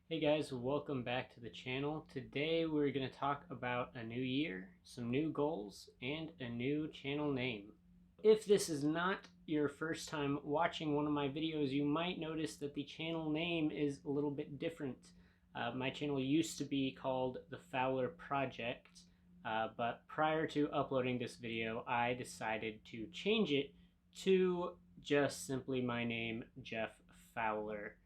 Hey guys, welcome back to the channel. Today we're going to talk about a new year, some new goals, and a new channel name. If this is not your first time watching one of my videos, you might notice that the channel name is a little bit different. My channel used to be called The Fowler Project, but prior to uploading this video, I decided to change it to just simply my name, Jeff Fowler.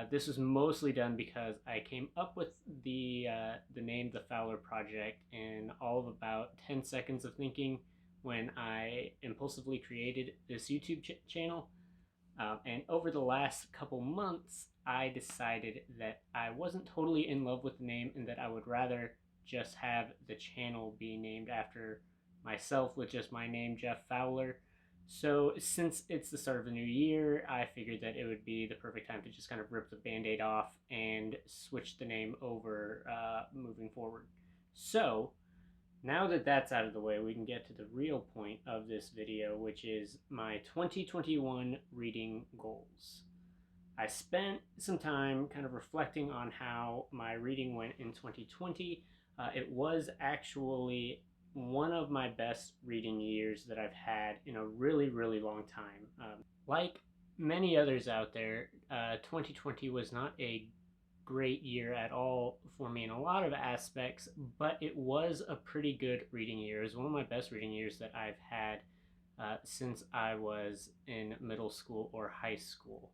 This was mostly done because I came up with the name The Fowler Project in all of about 10 seconds of thinking when I impulsively created this YouTube channel. And over the last couple months, I decided that I wasn't totally in love with the name and that I would rather just have the channel be named after myself with just my name, Jeff Fowler. So since it's the start of the new year, I figured that it would be the perfect time to just kind of rip the Band-Aid off and switch the name over moving forward. So now that that's out of the way, we can get to the real point of this video, which is my 2021 reading goals. I spent some time kind of reflecting on how my reading went in 2020. It was actually one of my best reading years that I've had in a really, really long time. Like many others out there, 2020 was not a great year at all for me in a lot of aspects, but it was a pretty good reading year. It was one of my best reading years that I've had since I was in middle school or high school.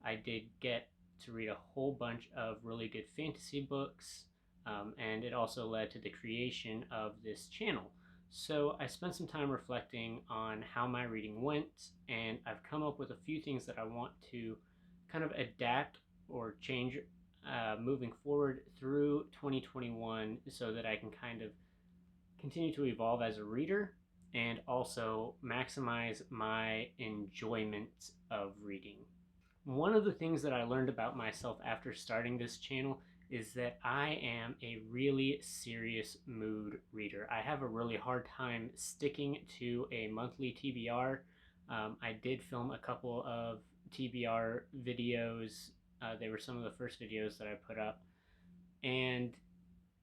I did get to read a whole bunch of really good fantasy books, and it also led to the creation of this channel. So I spent some time reflecting on how my reading went, and I've come up with a few things that I want to kind of adapt or change moving forward through 2021 so that I can kind of continue to evolve as a reader and also maximize my enjoyment of reading. One of the things that I learned about myself after starting this channel is that I am a really serious mood reader. I have a really hard time sticking to a monthly TBR. I did film a couple of TBR videos. They were some of the first videos that I put up. And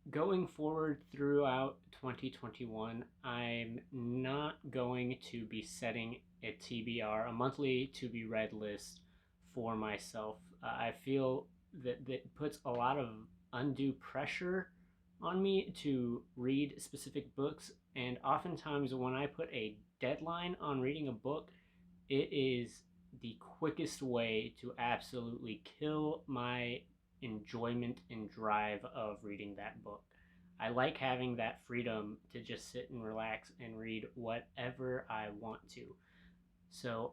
going forward throughout 2021, I'm not going to be setting a TBR, a monthly to be read list for myself. I feel that that puts a lot of undue pressure on me to read specific books, and oftentimes when I put a deadline on reading a book, it is the quickest way to absolutely kill my enjoyment and drive of reading that book. I like having that freedom to just sit and relax and read whatever I want to. So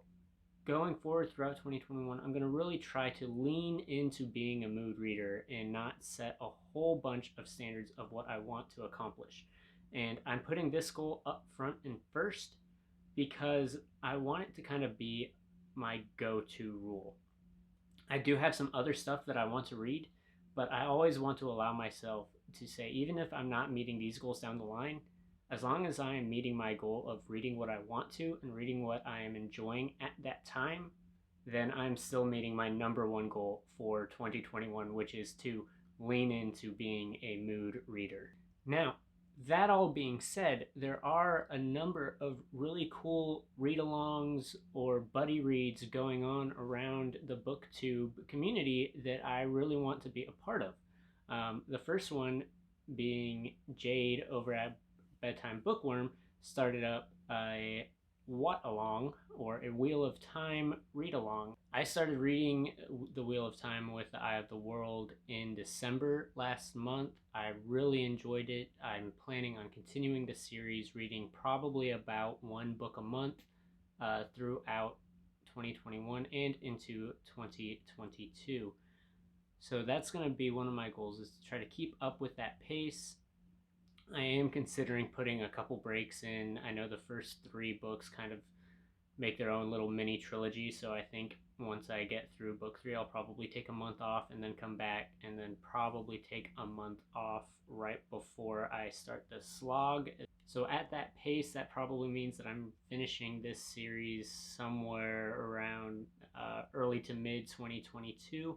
going forward throughout 2021, I'm going to really try to lean into being a mood reader and not set a whole bunch of standards of what I want to accomplish. And I'm putting this goal up front and first because I want it to kind of be my go-to rule. I do have some other stuff that I want to read, but I always want to allow myself to say, even if I'm not meeting these goals down the line, as long as I am meeting my goal of reading what I want to and reading what I am enjoying at that time, then I'm still meeting my number one goal for 2021, which is to lean into being a mood reader. Now, that all being said, there are a number of really cool read-alongs or buddy reads going on around the BookTube community that I really want to be a part of. The first one being Jade over at Bedtime Bookworm started up a what-along, or a Wheel of Time read-along. I started reading The Wheel of Time with the Eye of the World in December last month. I really enjoyed it. I'm planning on continuing the series, reading probably about one book a month throughout 2021 and into 2022. So that's going to be one of my goals, is to try to keep up with that pace. I am considering putting a couple breaks in. I know the first three books kind of make their own little mini trilogy, so I think once I get through book three, I'll probably take a month off and then come back, and then probably take a month off right before I start the slog. So at that pace, that probably means that I'm finishing this series somewhere around early to mid 2022.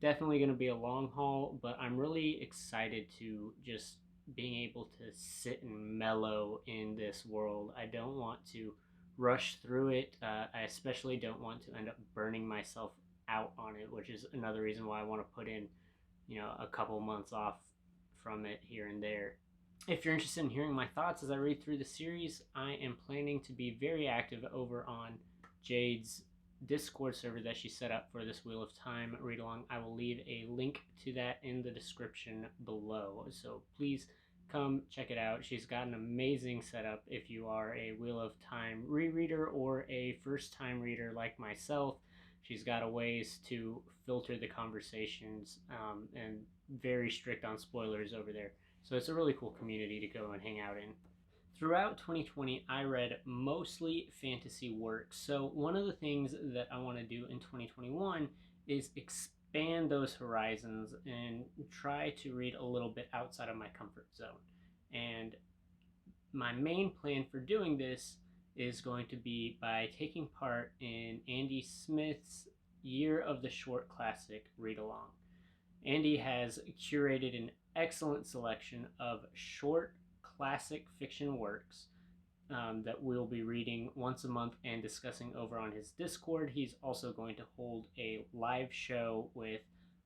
definitely going to be a long haul, but I'm really excited to just being able to sit and mellow in this world. I don't want to rush through it. I especially don't want to end up burning myself out on it, which is another reason why I want to put in, a couple months off from it here and there. If you're interested in hearing my thoughts as I read through the series, I am planning to be very active over on Jade's Discord server that she set up for this Wheel of Time read along. I will leave a link to that in the description below. So please come check it out. She's got an amazing setup if you are a Wheel of Time rereader or a first time reader like myself. She's got a ways to filter the conversations and very strict on spoilers over there. So it's a really cool community to go and hang out in. Throughout 2020, I read mostly fantasy works. So one of the things that I want to do in 2021 is expand those horizons and try to read a little bit outside of my comfort zone. And my main plan for doing this is going to be by taking part in Andy Smith's Year of the Short Classic Read Along. Andy has curated an excellent selection of short classic fiction works that we'll be reading once a month and discussing over on his Discord. He's also going to hold a live show with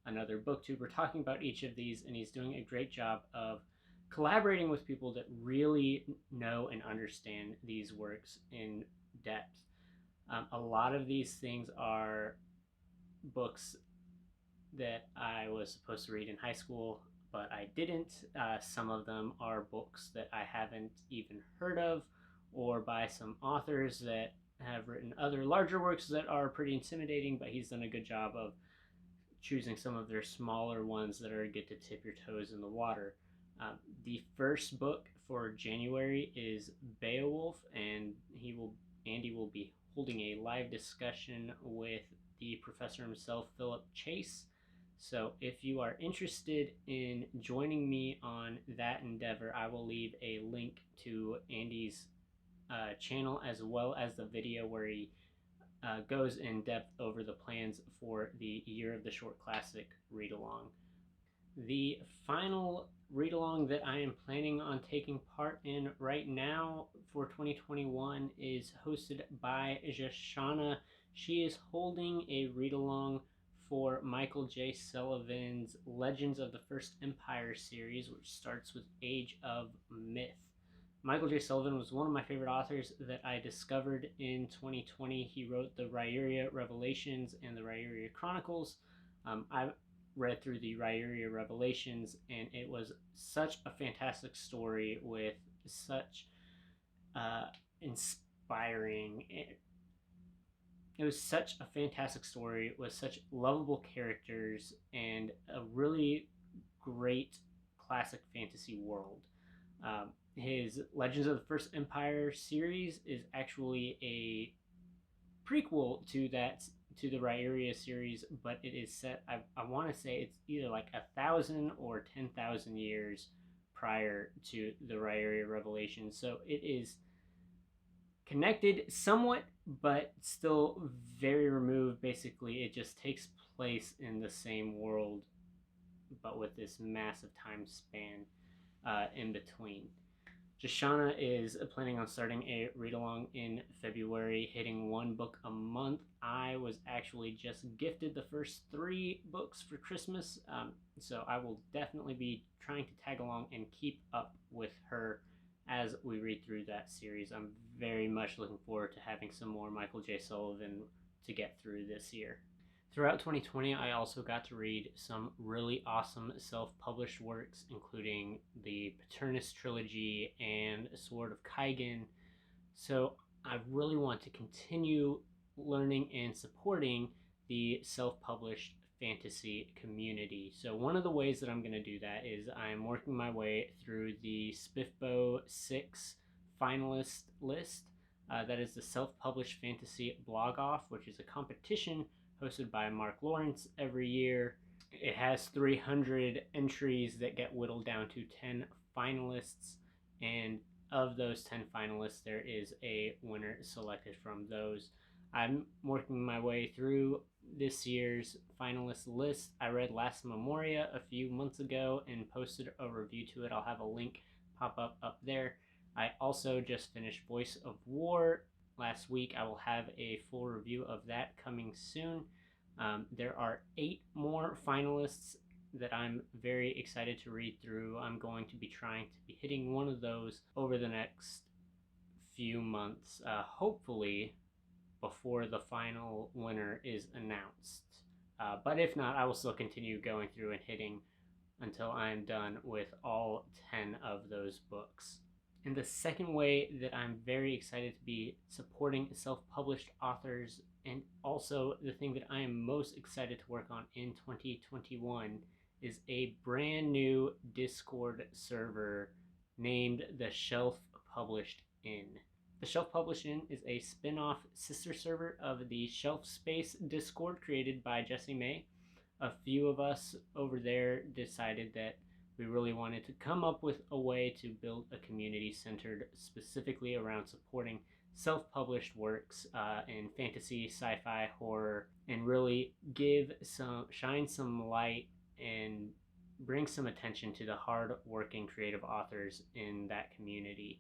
another booktuber talking about each of these, and he's doing a great job of collaborating with people that really know and understand these works in depth. A lot of these things are books that I was supposed to read in high school, but I didn't. Some of them are books that I haven't even heard of, or by some authors that have written other larger works that are pretty intimidating, but he's done a good job of choosing some of their smaller ones that are good to tip your toes in the water. The first book for January is Beowulf, and Andy will be holding a live discussion with the professor himself, Philip Chase. So if you are interested in joining me on that endeavor, I will leave a link to Andy's channel as well as the video where he goes in depth over the plans for the Year of the Short Classic read along. The final read along that I am planning on taking part in right now for 2021 is hosted by Jashana. She is holding a read along for Michael J. Sullivan's Legends of the First Empire series, which starts with Age of Myth. Michael J. Sullivan was one of my favorite authors that I discovered in 2020. He wrote the Rhyuria Revelations and the Rhyuria Chronicles. I read through the Rhyuria Revelations, and it was such a fantastic story with such inspiring. It was such a fantastic story with such lovable characters and a really great classic fantasy world. His Legends of the First Empire series is actually a prequel to the Rhyuria series, but it is set. I want to say it's either like 1,000 or 10,000 years prior to the Rhyuria Revelation. So it is connected somewhat, but still very removed. Basically, it just takes place in the same world, but with this massive time span in between. Jashana is planning on starting a read along in February, hitting one book a month. I was actually just gifted the first 3 books for Christmas, so I will definitely be trying to tag along and keep up with her as we read through that series. I'm very much looking forward to having some more Michael J. Sullivan to get through this year. Throughout 2020, I also got to read some really awesome self-published works, including the Paternus trilogy and Sword of Kaigen. So I really want to continue learning and supporting the self-published fantasy community. So one of the ways that I'm going to do that is I'm working my way through the Spiffbo 6 finalist list. That is the self-published fantasy blog off, which is a competition hosted by Mark Lawrence every year. It has 300 entries that get whittled down to 10 finalists, and of those 10 finalists, there is a winner selected from those. I'm working my way through this year's finalist list. I read Last Memoria a few months ago and posted a review to it. I'll have a link pop up there. I also just finished Voice of War last week. I will have a full review of that coming soon. There are 8 more finalists that I'm very excited to read through. I'm going to be trying to be hitting one of those over the next few months, hopefully before the final winner is announced. But if not, I will still continue going through and hitting until I'm done with all 10 of those books. And the second way that I'm very excited to be supporting self-published authors, and also the thing that I am most excited to work on in 2021, is a brand new Discord server named the Shelf Published Inn. The Shelf Published Inn is a spin-off sister server of the Shelf Space Discord created by Jesse May. A few of us over there decided that we really wanted to come up with a way to build a community centered specifically around supporting self-published works in fantasy, sci-fi, horror, and really shine some light and bring some attention to the hard-working creative authors in that community.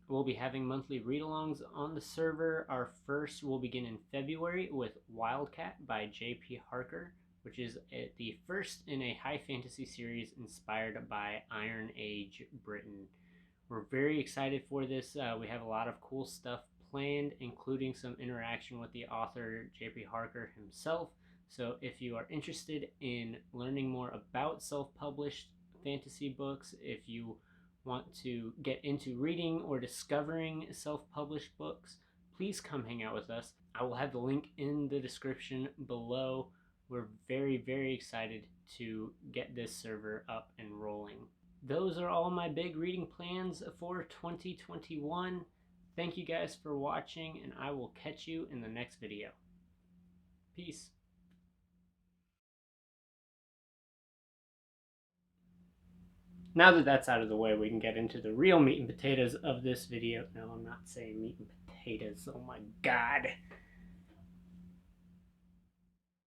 We'll be having monthly read-alongs on the server. Our first will begin in February with Wildcat by J.P. Harker, which is the first in a high fantasy series inspired by Iron Age Britain. We're very excited for this. We have a lot of cool stuff planned, including some interaction with the author J.P. Harker himself. So if you are interested in learning more about self-published fantasy books, if you want to get into reading or discovering self-published books, please come hang out with us. I will have the link in the description below. We're very, very excited to get this server up and rolling. Those are all my big reading plans for 2021. Thank you guys for watching, and I will catch you in the next video. Peace. Now that that's out of the way, we can get into the real meat and potatoes of this video. No, I'm not saying meat and potatoes. Oh my god.